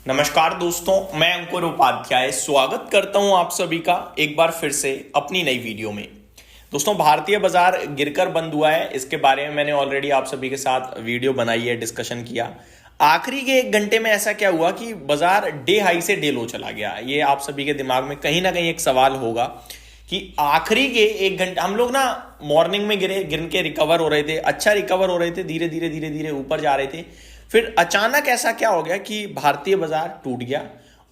नमस्कार दोस्तों, मैं अंकुर उपाध्याय स्वागत करता हूं आप सभी का एक बार फिर से अपनी नई वीडियो में। दोस्तों, भारतीय बाजार गिरकर बंद हुआ है। इसके बारे में मैंने ऑलरेडी आप सभी के साथ वीडियो बनाई है, डिस्कशन किया। आखिरी के एक घंटे में ऐसा क्या हुआ कि बाजार डे हाई से डे लो चला गया। ये आप सभी के दिमाग में कहीं ना कहीं एक सवाल होगा कि आखिरी के एक घंटे हम लोग ना मॉर्निंग में गिर के रिकवर हो रहे थे, अच्छा रिकवर हो रहे थे, धीरे धीरे धीरे धीरे ऊपर जा रहे थे। फिर अचानक ऐसा क्या हो गया कि भारतीय बाजार टूट गया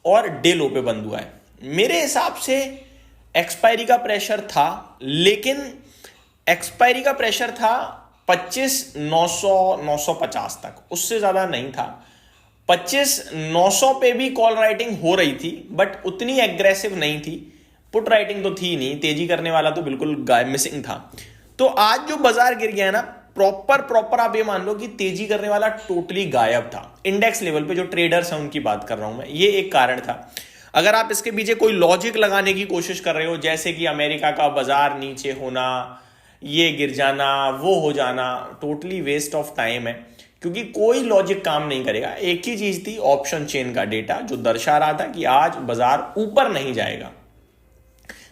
और डे लो पे बंद हुआ है। मेरे हिसाब से एक्सपायरी का प्रेशर था, लेकिन एक्सपायरी का प्रेशर था 25,900 950 तक, उससे ज्यादा नहीं था। 25,900 पे भी कॉल राइटिंग हो रही थी, बट उतनी एग्रेसिव नहीं थी। पुट राइटिंग तो थी नहीं, तेजी करने वाला तो बिल्कुल मिसिंग था। तो आज जो बाजार गिर गया ना, प्रॉपर आप ये मान लो कि तेजी करने वाला टोटली गायब था। इंडेक्स लेवल पे जो ट्रेडर्स हैं उनकी बात कर रहा हूं मैं, ये एक कारण था। अगर आप इसके पीछे कोई लॉजिक लगाने की कोशिश कर रहे हो, जैसे कि अमेरिका का बाजार नीचे होना, ये गिर जाना, वो हो जाना, टोटली वेस्ट ऑफ टाइम है, क्योंकि कोई लॉजिक काम नहीं करेगा। एक ही चीज थी, ऑप्शन चेन का डेटा जो दर्शा रहा था कि आज बाजार ऊपर नहीं जाएगा,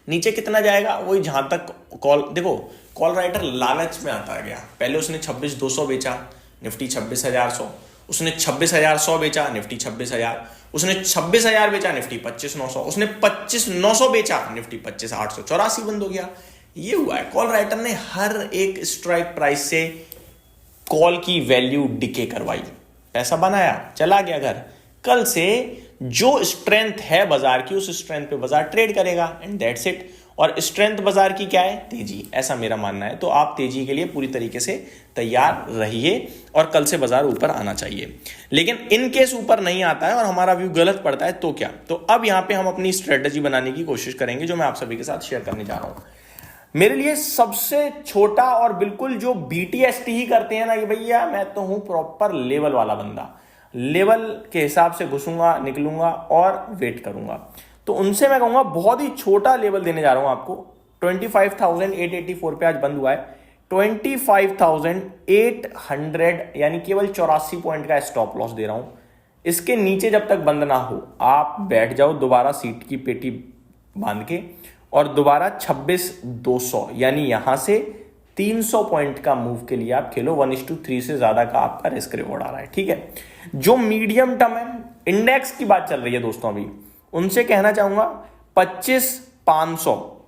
नीचे कितना जाएगा वही जहां तक कॉल। देखो, कॉल राइटर लालच में आता गया। पहले उसने 26,200 बेचा, निफ्टी 26,100। उसने 26,100 बेचा, निफ्टी 26,000। उसने 26,000 बेचा, निफ्टी 25,900। उसने 25,900 बेचा, निफ्टी 25,800, 84 बंद हो गया। ये हुआ है, कॉल राइटर ने हर एक स्ट्राइक प्राइस से कॉल की वैल्यू डिके करवाई, पैसा बनाया, चला गया घर। कल से जो स्ट्रेंथ है बाजार की, उस स्ट्रेंथ पे बाजार ट्रेड करेगा, एंड दैट्स इट। और स्ट्रेंथ बाजार की क्या है? तेजी, ऐसा मेरा मानना है। तो आप तेजी के लिए पूरी तरीके से तैयार रहिए और कल से बाजार ऊपर आना चाहिए। लेकिन इन केस ऊपर नहीं आता है और हमारा व्यू गलत पड़ता है तो क्या? तो अब यहां पे हम अपनी स्ट्रेटेजी बनाने की कोशिश करेंगे, जो मैं आप सभी के साथ शेयर करने जा रहा हूं। मेरे लिए सबसे छोटा और बिल्कुल जो बीटीएसटी ही करते हैं ना कि भैया मैं तो हूं प्रॉपर लेवल वाला बंदा, लेवल के हिसाब से घुसूंगा, निकलूंगा और वेट करूंगा, तो उनसे मैं कहूंगा बहुत ही छोटा लेवल देने जा रहा हूं आपको। 25,884 पे आज बंद हुआ है। 25,800 यानी केवल 84 पॉइंट का स्टॉप लॉस दे रहा हूं। इसके नीचे जब तक बंद ना हो, आप बैठ जाओ दोबारा सीट की पेटी बांध के, और दोबारा 26,200 यानी यहां से 300 पॉइंट का मूव के लिए आप खेलो। 1:3 से ज्यादा का आपका रिस्क रिवॉर्ड आ रहा है, ठीक है। जो मीडियम टर्म है, इंडेक्स की बात चल रही है दोस्तों अभी, उनसे कहना चाहूंगा 25,500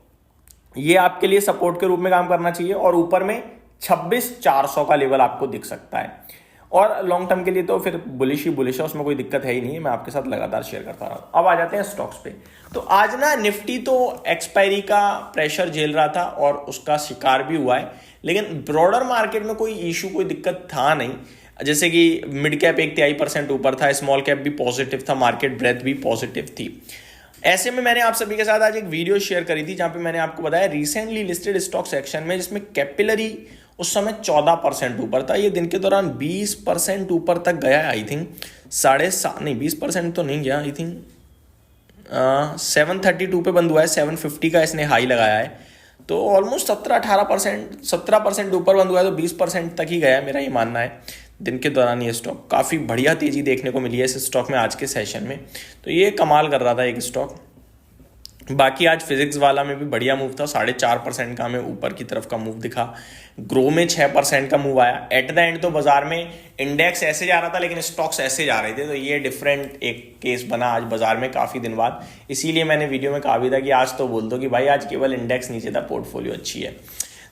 ये आपके लिए सपोर्ट के रूप में काम करना चाहिए, और ऊपर में 26,400 का लेवल आपको दिख सकता है। और लॉन्ग टर्म के लिए तो फिर बुलिश ही बुलिश है, उसमें कोई दिक्कत है ही नहीं है, मैं आपके साथ लगातार शेयर करता रहा हूं। अब आ जाते हैं स्टॉक्स पे। तो आज ना निफ्टी तो एक्सपायरी का प्रेशर झेल रहा था और उसका शिकार भी हुआ है, लेकिन ब्रॉडर मार्केट में कोई इशू, कोई दिक्कत था नहीं। जैसे कि मिड कैप 1.3% ऊपर था, स्मॉल कैप भी पॉजिटिव था, मार्केट ब्रेथ भी पॉजिटिव थी। ऐसे में मैंने आप सभी के साथ आज एक वीडियो शेयर करी थी जहां पे मैंने आपको बताया रिसेंटली लिस्टेड स्टॉक सेक्शन में, जिसमें कैपिलरी उस समय 14% ऊपर था, ये दिन के दौरान 20% ऊपर तक गया। आई थिंक 7.5 नहीं, 20% तो नहीं गया। आई थिंक 732 पे बंद हुआ है, 750 का इसने हाई लगाया है, तो ऑलमोस्ट 17% ऊपर बंद हुआ है, तो 20% तक ही गया है, मेरा ये मानना है। दिन के दौरान ये स्टॉक काफ़ी बढ़िया तेजी देखने को मिली है इस स्टॉक में आज के सेशन में, तो ये कमाल कर रहा था एक स्टॉक। बाकी आज फिजिक्स वाला में भी बढ़िया मूव था, 4.5% का हमें ऊपर की तरफ का मूव दिखा। ग्रो में 6% का मूव आया। एट द एंड तो बाजार में इंडेक्स ऐसे जा रहा था, लेकिन स्टॉक्स ऐसे जा रहे थे, तो ये डिफरेंट एक केस बना आज बाजार में काफ़ी दिन बाद। इसीलिए मैंने वीडियो में कहा भी था कि आज तो बोल दो कि भाई आज केवल इंडेक्स नीचे था, पोर्टफोलियो अच्छी है।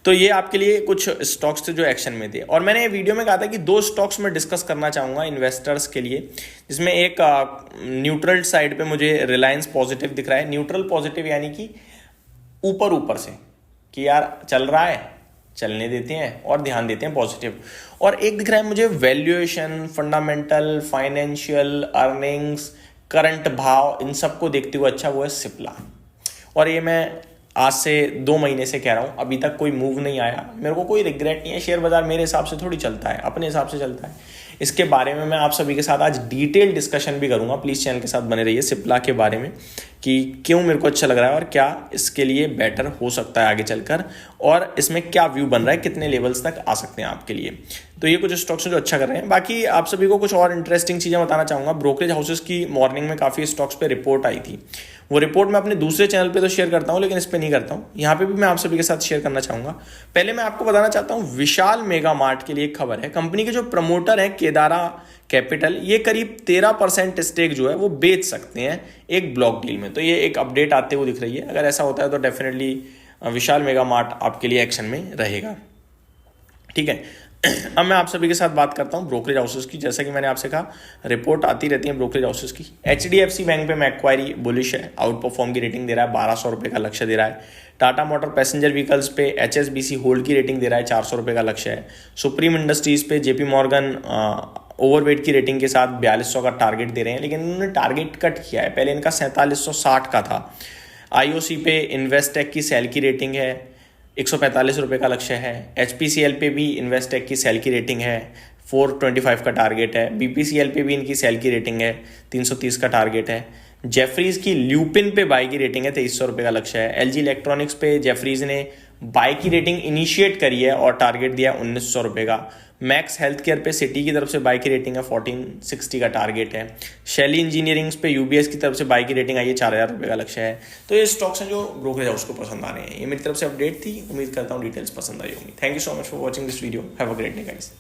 तो ये आपके लिए कुछ स्टॉक्स थे जो एक्शन में थे। और मैंने वीडियो में कहा था कि 2 स्टॉक्स में डिस्कस करना चाहूँगा इन्वेस्टर्स के लिए, जिसमें एक न्यूट्रल साइड पे मुझे रिलायंस पॉजिटिव दिख रहा है। न्यूट्रल पॉजिटिव यानी कि ऊपर ऊपर से, कि यार चल रहा है, चलने देते हैं और ध्यान देते हैं पॉजिटिव। और एक दिख रहा है मुझे valuation, fundamental, financial, earnings, current भाव, इन सबको देखते हुए अच्छा, वो है सिप्ला। और ये मैं आज से 2 महीने से कह रहा हूं, अभी तक कोई मूव नहीं आया। मेरे को कोई रिग्रेट नहीं है, शेयर बाजार मेरे हिसाब से थोड़ी चलता है, अपने हिसाब से चलता है। इसके बारे में मैं आप सभी के साथ आज डिटेल डिस्कशन भी करूंगा। प्लीज़ चैनल के साथ बने रहिए। सिप्ला के बारे में कि क्यों मेरे को अच्छा लग रहा है और क्या इसके लिए बेटर हो सकता है आगे चलकर, और इसमें क्या व्यू बन रहा है, कितने लेवल्स तक आ सकते हैं आपके लिए। तो ये कुछ स्टॉक्स हैं जो अच्छा कर रहे हैं। बाकी आप सभी को कुछ और इंटरेस्टिंग चीज़ें बताना चाहूँगा। ब्रोकरेज हाउसेस की मॉर्निंग में काफ़ी स्टॉक्स पे रिपोर्ट आई थी। वो रिपोर्ट मैं अपने दूसरे चैनल पे तो शेयर करता हूँ, लेकिन इस पे नहीं करता हूँ। यहाँ पे भी मैं आप सभी के साथ शेयर करना चाहूँगा। पहले मैं आपको बताना चाहता हूँ, विशाल मेगा मार्ट के लिए एक खबर है। कंपनी के जो प्रमोटर हैं केदारा कैपिटल, ये करीब 13% स्टेक जो है वो बेच सकते हैं एक ब्लॉक डील में। तो ये एक अपडेट आते हुए दिख रही है। अगर ऐसा होता है तो डेफिनेटली विशाल मेगा मार्ट आपके लिए एक्शन में रहेगा। ठीक है, अब मैं आप सभी के साथ बात करता हूं ब्रोकरेज हाउसेस की। जैसा कि मैंने आपसे कहा, रिपोर्ट आती रहती है ब्रोकरेज हाउसेस की। HDFC बैंक पे मैक्वायरी बुलिश है, आउट परफॉर्म की रेटिंग दे रहा है, 1200 रुपये का लक्ष्य दे रहा है। टाटा मोटर पैसेंजर व्हीकल्स पे HSBC होल्ड की रेटिंग दे रहा है, 400 रुपये का लक्ष्य है। सुप्रीम इंडस्ट्रीज पे JP मॉर्गन ओवरवेट की रेटिंग के साथ 4200 का टारगेट दे रहे हैं, लेकिन उन्होंने टारगेट कट किया है। पहले इनका 4760 का था। IOC पे इन्वेस्टेक की सेल की रेटिंग है, 145 रुपये का लक्ष्य है। HPCL पे भी इन्वेस्टेक की सेल की रेटिंग है, 425 का टारगेट है। BPCL पे भी इनकी सेल की रेटिंग है, 330 का टारगेट है। जेफरीज की ल्यूपिन पे बाई की रेटिंग है, 2300 रुपये का लक्ष्य है। LG इलेक्ट्रॉनिक्स पे जेफरीज ने बाई की रेटिंग इनिशिएट करी है और टारगेट दिया 1900 रुपये का। मैक्स हेल्थ केयर पे सिटी की तरफ से बाई की रेटिंग है, 1460 का टारगेट है। शैली इंजीनियरिंग्स पे UBS की तरफ से बाई की रेटिंग आई है, 4000 रुपये का लक्ष्य है। तो ये स्टॉक्स हैं जो ब्रोकरेज हाउस को पसंद आ रहे हैं। ये मेरी तरफ से अपडेट थी। उम्मीद करता हूँ डिटेल्स पसंद आई होंगी। Thank you so much for watching this video. Have a great day guys.